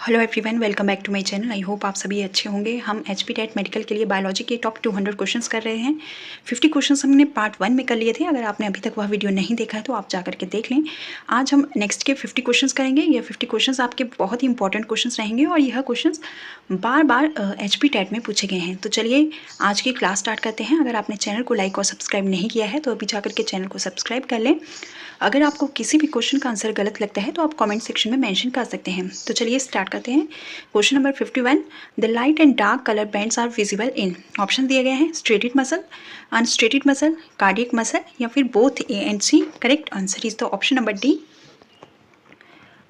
Hello everyone, welcome back to my channel. I hope आप सभी अच्छे होंगे। हम एचपी टेट मेडिकल के लिए बायोलॉजी के टॉप 200 क्वेश्चंस कर रहे हैं। 50 क्वेश्चंस हमने पार्ट 1 में कर लिए थे। अगर आपने अभी तक वह वीडियो नहीं देखा है तो आप जा करके देख लें। आज हम नेक्स्ट के 50 क्वेश्चंस करेंगे। ये 50 क्वेश्चंस आपके बहुत ही इंपॉर्टेंट क्वेश्चंस रहेंगे और यह क्वेश्चंस बार बार एचपी टेट में पूछे गए हैं। तो चलिए आज की क्लास स्टार्ट करते हैं। अगर आपने चैनल को लाइक और सब्सक्राइब नहीं किया है तो अभी जा करके चैनल को सब्सक्राइब कर लें। अगर आपको किसी भी क्वेश्चन का आंसर गलत लगता है तो आप कमेंट सेक्शन में मेंशन कर सकते हैं। तो चलिए स्टार्ट करते हैं। Question number 51, the light and dark colour bands are visible in. Option दिए गए हैं striated muscle, unstriated muscle, cardiac muscle या फिर both A and C. Correct answer is the option number D,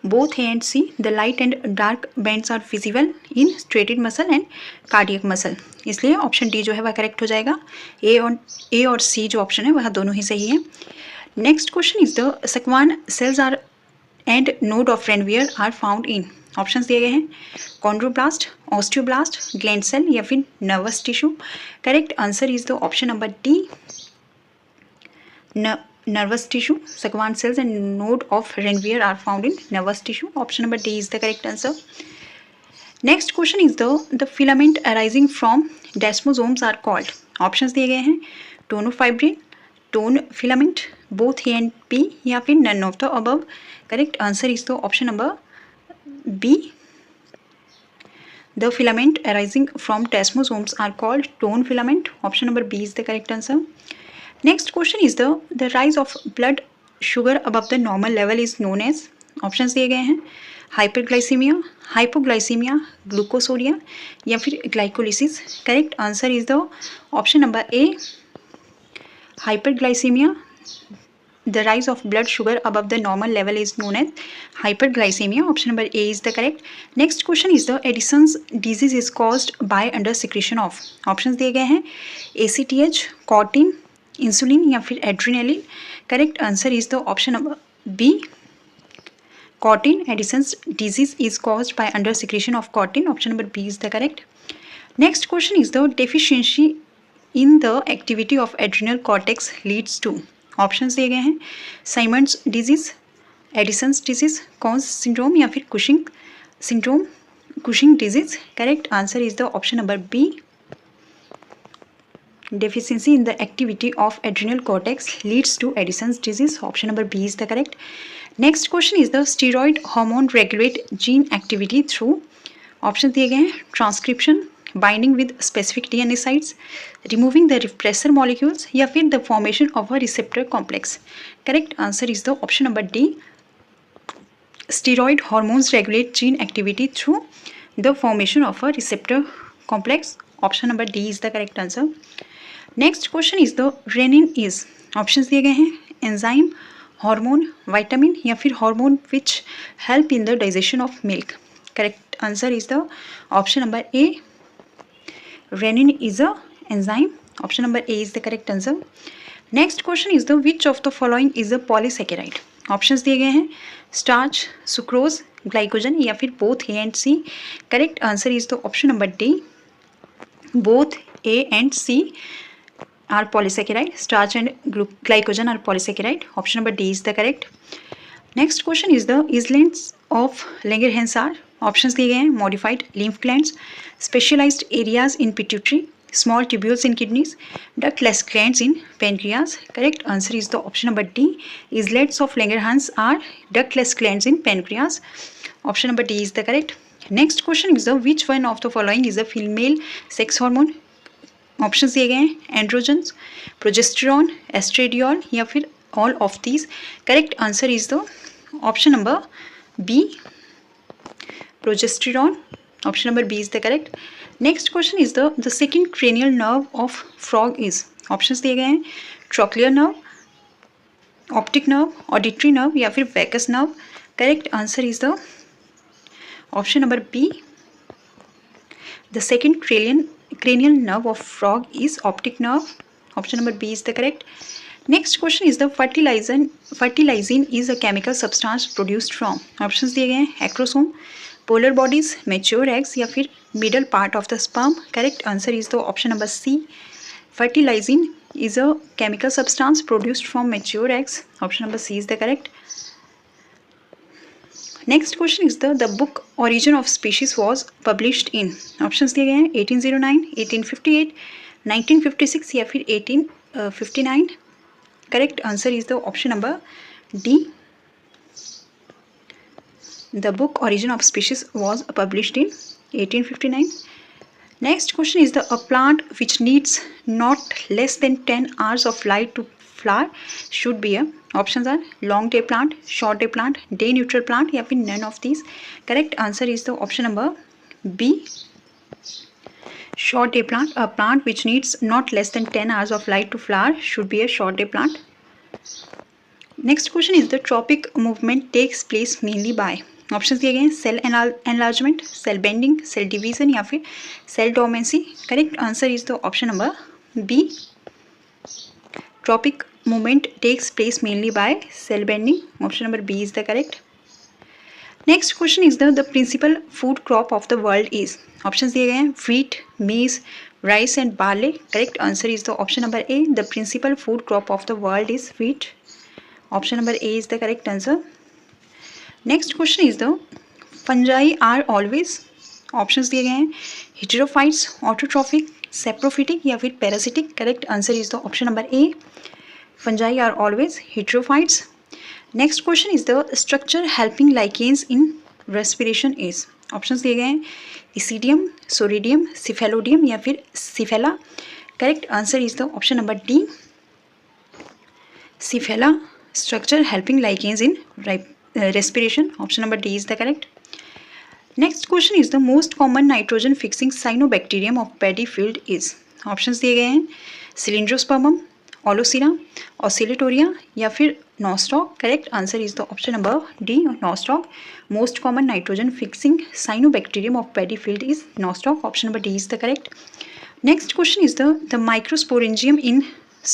both A and C. The light and dark bands are visible in straighted muscle and cardiac muscle. इसलिए option D जो है वह correct हो जाएगा। ए और सी जो option है वह दोनों ही सही है। Next question is the Schwann cells are and node of Ranvier are found in. Options दिए गए हैं कॉन्ड्रोब्लास्ट, ऑस्टियोब्लास्ट, ग्लैंड सेल या फिर nervous tissue. Correct answer is the option number D, nervous tissue. Sakwan cells and node of Renvier are found in nervous tissue. Option number D is the correct answer. Next question is the filament arising from desmosomes are called. Options दिए गए हैं tonofibrin, tonofilament, both A and B या फिर none of the above. Correct answer is the option number B, the filament arising from desmosomes are called tone filament. Option number B is the correct answer. Next question is the rise of blood sugar above the normal level is known as. Options दिए गए हैं hyperglycaemia, hypoglycaemia, ग्लूकोसोरिया या फिर glycolysis. Correct answer is the option number A, hyperglycaemia. The rise of blood sugar above the normal level is known as hyperglycemia. Option number A is the correct. Next question is the Addison's disease is caused by under secretion of. Options दिए गए हैं ACTH, कॉर्टिन, insulin या फिर adrenaline. Correct answer is the option number B, cortin. Addison's disease is caused by under secretion of cortin. Option number B is the correct. Next question is the deficiency in the activity of adrenal cortex leads to. Options दिए गए हैं Simmonds disease, Addison's disease, Conn's syndrome या फिर Cushing syndrome, Cushing disease. Correct answer is the option number B, deficiency in the activity of adrenal cortex leads to Addison's disease. Option number B is the correct. Next question is the steroid hormone regulate gene activity through. Options दिए गए हैं transcription, binding with specific DNA sites, removing the repressor molecules या फिर the formation of a receptor complex. Correct answer is the option number D, steroid hormones regulate gene activity through the formation of a receptor complex. Option number D is the correct answer. Next question is the renin is. Options दिए गए हैं enzyme, hormone, vitamin या फिर hormone which help in the digestion of milk. Correct answer is the option number A, renin is a enzyme. Option number A is the correct answer. Next question is the which of the following is a polysaccharide. Options दिए गए हैं starch, sucrose, glycogen या फिर both A and C. Correct answer is the option number D, both A and C are polysaccharide. Starch and glycogen are polysaccharide. Option number D is the correct. Next question is the islands of Langerhans are. Options दिए गए हैं modified lymph glands, specialized areas in pituitary, small tubules in kidneys, ductless glands in pancreas. Correct answer is the option number D, islets of Langerhans are ductless glands in pancreas. Option number D is the correct. Next question is the which one of the following is a female sex hormone. Options दिए गए हैं androgens, progesterone, estradiol या फिर all of these. Correct answer is the option number B, progesterone. Option number B is the correct. Next question is the second cranial nerve of frog is. Options दिए गए हैं trochlear nerve, optic nerve, auditory nerve या फिर vagus nerve. Correct answer is the option number B, the second cranial nerve of frog is optic nerve. Option number B is the correct. Next question is the fertilizing is a chemical substance produced from. Options दिए गए हैं acrosome, polar bodies, mature eggs या फिर middle part of the sperm. Correct answer is the option number C, fertilizing is a chemical substance produced from mature eggs. Option number C is the correct. Next question is the book origin of species was published in, options दिए गए हैं 1809, 1858, 1956 या फिर 1859. Correct answer is the option number D, the book origin of species was published in 1859. Next question is a plant which needs not less than 10 hours of light to flower should be a, options are long day plant, short day plant, day neutral plant या फिर none of these. Correct answer is the option number B, short day plant. A plant which needs not less than 10 hours of light to flower should be a short day plant. Next question is the tropic movement takes place mainly by, option दिए गए हैं cell enlargement, cell bending, cell division या फिर cell dormancy. Correct answer is the option number B, tropic movement takes place mainly by cell bending. Option number B is the correct. Next question is the principal food crop of the world is, option दिए गए हैं wheat, maize, rice and barley. Correct answer is the option number A, the principal food crop of the world is wheat. Option number A is the correct answer. Next question is the fungi are always, options दिए गए हैं heterophytes, autotrophic, saprophytic या फिर parasitic. Correct answer is the option number A, fungi are always heterophytes. Next question is the structure helping lichens in respiration is, options दिए गए हैं isidium, soredium, cephalodium या फिर cyphella. Correct answer is the option number D, cyphella structure helping lichens in respiration. Option number D is the correct. Next question is the most common nitrogen fixing cyanobacterium of paddy field is, options दिए गए हैं cylindrospermum, ओलोसिरा, oscillatoria या फिर nostoc. Correct answer is the option number D, nostoc. Most common nitrogen fixing cyanobacterium of paddy field is nostoc. Option number D is the correct. Next question is the microsporangium in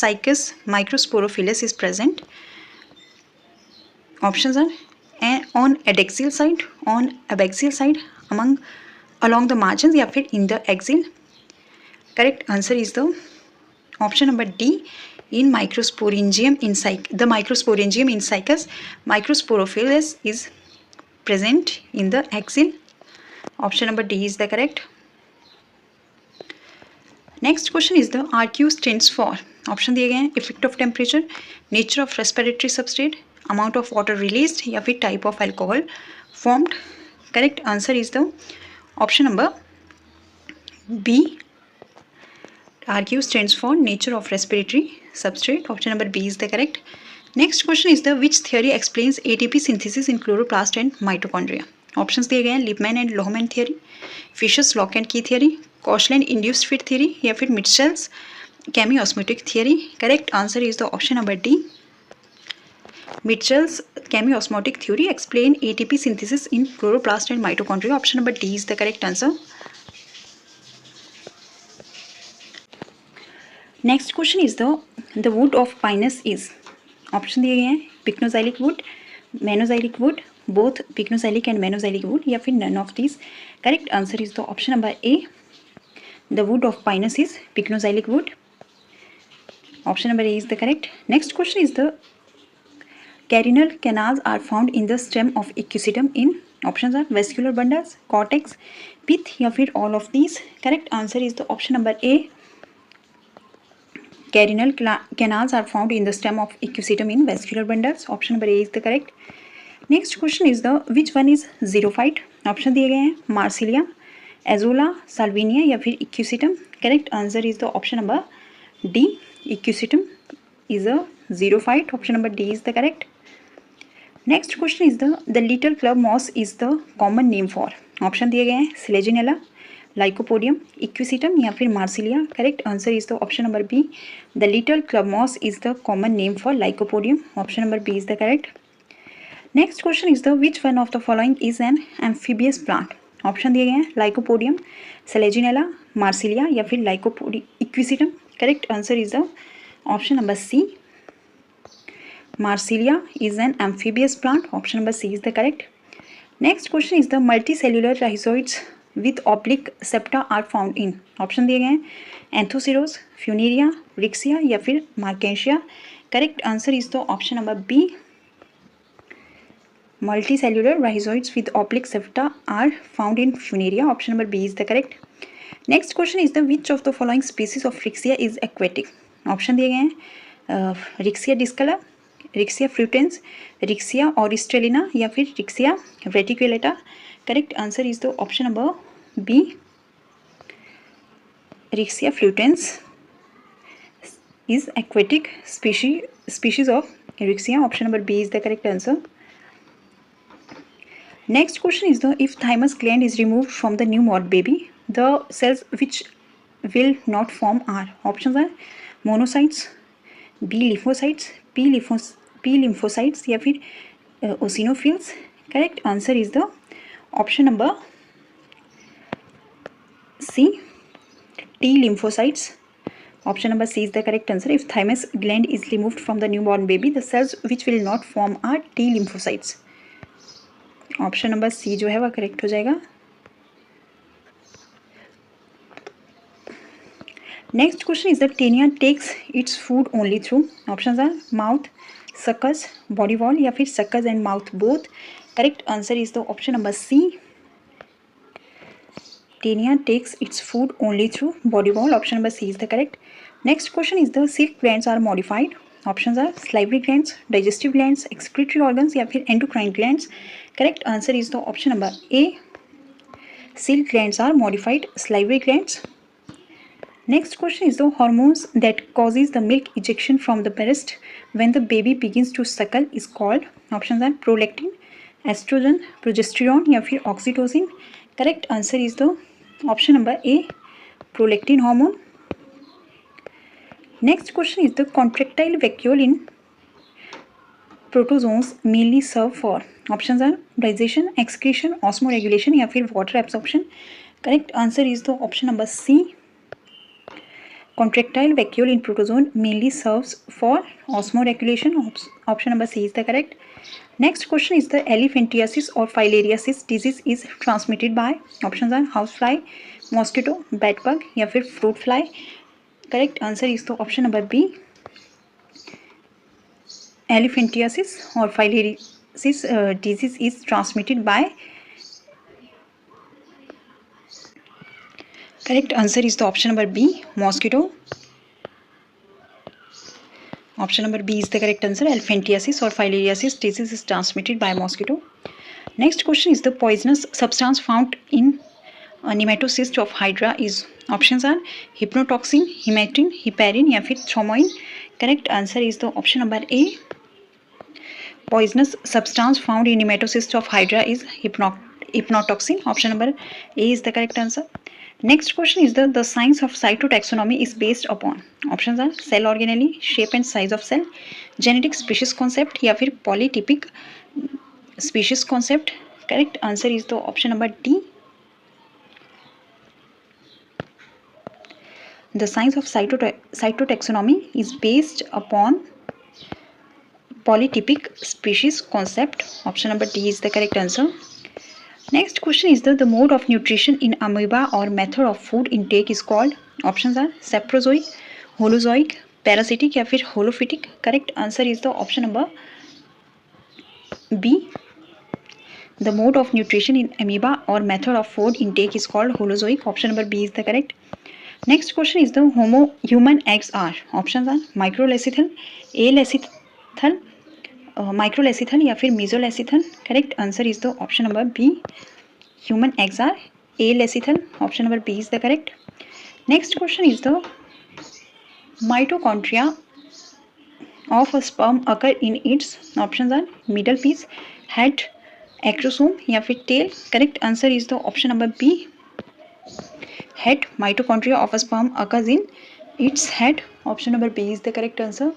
Cycas microsporophilus is present. Options are on adaxial side, on abaxial side, along the margins या फिर in the axial. Correct answer is the option number D, in microsporangium in the microsporangium in Cycas microsporophilus is present in the axial. Option number D is the correct. Next question is the RQ stands for, option दिए गए हैं effect of temperature, nature of respiratory substrate, amount of water released या फिर type of alcohol formed. Correct answer is the option number B, RQ stands for nature of respiratory substrate. Option number B is the correct. Next question is the which theory explains ATP synthesis in chloroplast and mitochondria. Options दिए गए हैं Lipmann and Lohmann theory, Fischer's lock and key theory, Koshland induced fit theory या फिर Mitchell's chemiosmotic theory. Correct answer is the option number D, Mitchell's chemiosmotic theory explain ATP synthesis in chloroplast and mitochondria. Option number D is the correct answer. Next question is the wood of pinus is, option दिए गए हैं pycnoxylic wood, menoxylic wood, both pycnoxylic and menoxylic wood या फिर none of these. Correct answer is the option number A, the wood of pinus is pycnoxylic wood. Option number A is the correct. Next question is the carinal canals are found in the stem of equisetum in, options are vascular bundles, cortex, pith या फिर all of these. Correct answer is the option number A, carinal canals are found in the stem of equisetum in vascular bundles. Option number A is the correct. Next question is the which one is xerophyte. Option दिए गए हैं Marsilia, Azolla, Salvinia या फिर equisetum. Correct answer is the option number D, equisetum is a xerophyte. Option number D is the correct. Next question is the little club moss is the common name for, option दिए गए हैं selaginella, lycopodium, equisetum या फिर marsilea. Correct answer is the option number B, the little club moss is the common name for lycopodium. Option number B is the correct. Next question is the which one of the following is an amphibious plant. Option दिए गए हैं lycopodium, selaginella, marsilea या फिर equisetum. Correct answer is the option number C, Marsilia is an amphibious plant. Option number C is the correct. Next question is the multicellular rhizoids with oblique septa are found in. Option दिए गए हैं Anthoceros, Funaria, Rixia या फिर Markensia. Correct answer is the option number B, multicellular rhizoids with oblique septa are found in Funaria. Option number B is the correct. Next question is the which of the following species of Rixia is aquatic? Option दिए गए हैं Rixia discolor, Rixia fruitans, Rixia oristrellina या फिर Rixia reticulata. Correct answer is the option number B, Rixia fruitans is aquatic species of Rixia. Option number B is the correct answer. Next question is the if thymus gland is removed from the newborn baby, the cells which will not form are. Options are monocytes, B lymphocytes, P lymphocytes या फिर eosinophils. Correct answer is the option number C, T lymphocytes. Option number C is the correct answer. If thymus gland is removed from the newborn baby, the cells which will not form are T lymphocytes. Option number C जो है वह correct हो जाएगा. Next question is the taenia takes its food only through. Option are mouth, suckers, body wall या फिर suckers and mouth both. Correct answer is the option number C, taenia takes its food only through body wall. Option number C is the correct. Next question is the silk glands are modified. Option are salivary glands, digestive glands, excretory organs या फिर endocrine glands. Correct answer is the option number A, silk glands are modified salivary glands. Next question is the hormones that causes the milk ejection from the breast when the baby begins to suckle is called. Options are prolactin, estrogen, progesterone या फिर oxytocin. Correct answer is the option number A, prolactin hormone. Next question is the contractile vacuole in protozoans mainly serve for. Options are digestion, excretion, osmoregulation या फिर water absorption. Correct answer is the option number C, contractile vacuole in protozoan mainly serves for osmoregulation. Option number C is the correct. Next question is the elephantiasis or filariasis disease is transmitted by. Options are housefly, mosquito, bedbug या फिर fruit fly. Correct answer is the option number B, elephantiasis or filariasis disease is transmitted by. Correct answer is the option number B, mosquito. Option number B is the correct answer. Elephantiasis or filariasis disease is transmitted by mosquito. Next question is the poisonous substance found in nematocyst of hydra is. Options are hypnotoxin, hematine, heparin या फिर thromoin. Correct answer is the option number A, poisonous substance found in nematocyst of hydra is hypnotoxin. Option number A is the correct answer. Next question is the science of cytotaxonomy is based upon. Options are cell organelle, shape and size of cell, genetic species concept या फिर polytypic species concept. Correct answer is the option number D, the science of cytotaxonomy is based upon polytypic species concept. Option number D is the correct answer. Next question is the mode of nutrition in amoeba or method of food intake is called. Options are saprozoic, holozoic, parasitic या फिर holophytic. Correct answer is the option number B, the mode of nutrition in amoeba or method of food intake is called holozoic. Option number B is the correct. Next question is the human eggs are. Options are microlecithal, alecithal, microlecithal या फिर mesolecithal. Correct answer is the option number B, human eggs are alecithal. Option number B is the correct. Next question is the mitochondria of a sperm occur in its. Options are middle piece, head, acrosome या फिर tail. Correct answer is the option number B, head. Mitochondria of a sperm occurs in its head. Option number B is the correct answer.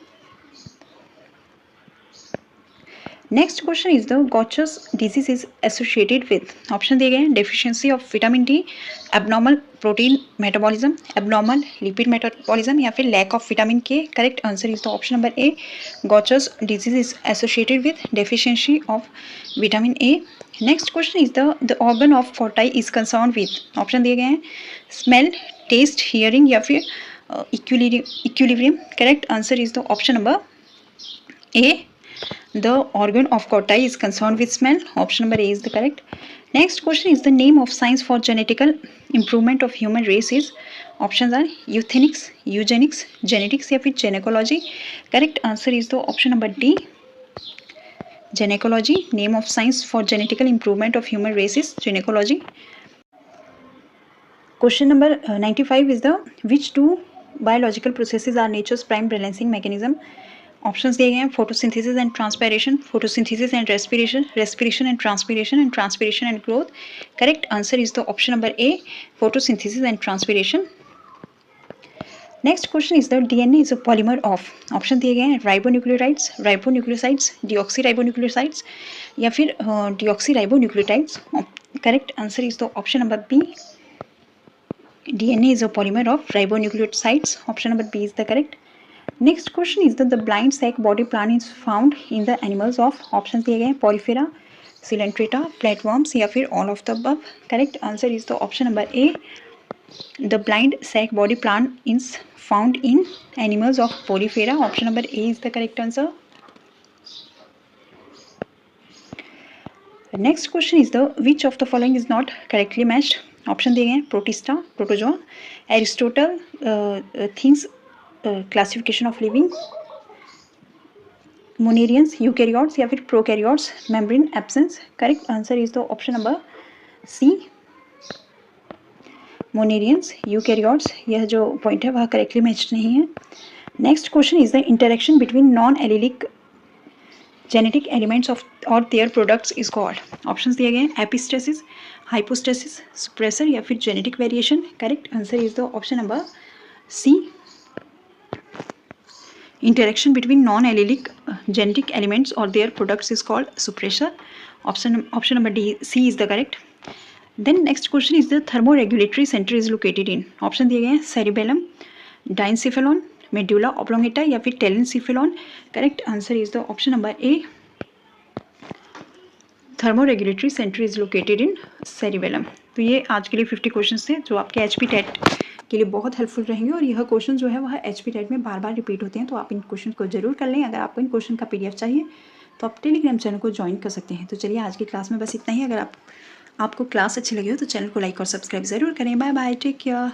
Next question is the Gaucher's disease is associated with. Option दिए गए हैं deficiency of vitamin D, abnormal protein metabolism, abnormal lipid metabolism या फिर lack of vitamin K. Correct answer is the option number A, Gaucher's disease is associated with deficiency of vitamin A. Next question is the organ of Forti is concerned with. Option दिए गए हैं smell, taste, hearing या फिर equilibrium. Correct answer is the option number A, The organ of Corti is concerned with smell. Option number A is the correct. Next question is the name of science for genetical improvement of human race is. Options are euthenics, eugenics, genetics या फिर gynecology. Correct answer is the option number D. Gynecology. Name of science for genetical improvement of human race is gynecology. Question number 95 is the which two biological processes are nature's prime balancing mechanism. Options दिए गए हैं photosynthesis and transpiration, photosynthesis and respiration, respiration and transpiration and transpiration and growth. Correct answer is the option number A, photosynthesis and transpiration. Next question is the DNA is a polymer of. Option दिए गए हैं ribonucleotides, ribonucleosides, deoxyribonucleosides या फिर deoxyribonucleotides. Correct answer is the option number B, DNA is a polymer of ribonucleosides. Option number B is the correct. Next question is that the blind sac body plan is found in the animals of. Options दिए गए हैं Porifera, Coelenterata, flatworms या फिर all of the above. Correct answer is the option number A. The blind sac body plan is found in animals of Porifera. Option number A is the correct answer. The next question is the which of the following is not correctly matched. Option दिए गए हैं protista, protozoa, Aristotle things classification of living, monerans, eukaryotes या फिर prokaryotes, membrane absence. Correct answer is the option number C, monerans, eukaryotes. यह जो point है वह correctly matched नहीं है. Next question is the interaction between non allelic genetic elements of और their products is called. Options दिए गए हैं एपिस्टेसिस, हाइपोस्टेसिस, सुप्रेसर या फिर genetic variation. Correct answer is the option number C, interaction between non allelic genetic elements और their products is called suppressor. Option number D, C is the correct. Then next question is the thermoregulatory centre is located in. Option दिए गए हैं cerebellum, diencephalon, medulla oblongata या फिर telencephalon. Correct answer is the option number A, thermoregulatory centre is located in cerebellum. तो ये आज के लिए 50 क्वेश्चंस थे जो आपके एचपी टेट के लिए बहुत हेल्पफुल रहेंगे और यह क्वेश्चन जो है वह एचपी टेट में बार बार रिपीट होते हैं. तो आप इन क्वेश्चन को जरूर कर लें. अगर आपको इन क्वेश्चन का पीडीएफ चाहिए तो आप टेलीग्राम चैनल को ज्वाइन कर सकते हैं. तो चलिए आज की क्लास में बस इतना ही. अगर आपको क्लास अच्छी लगी हो तो चैनल को लाइक और सब्सक्राइब जरूर करें. Bye bye, take care.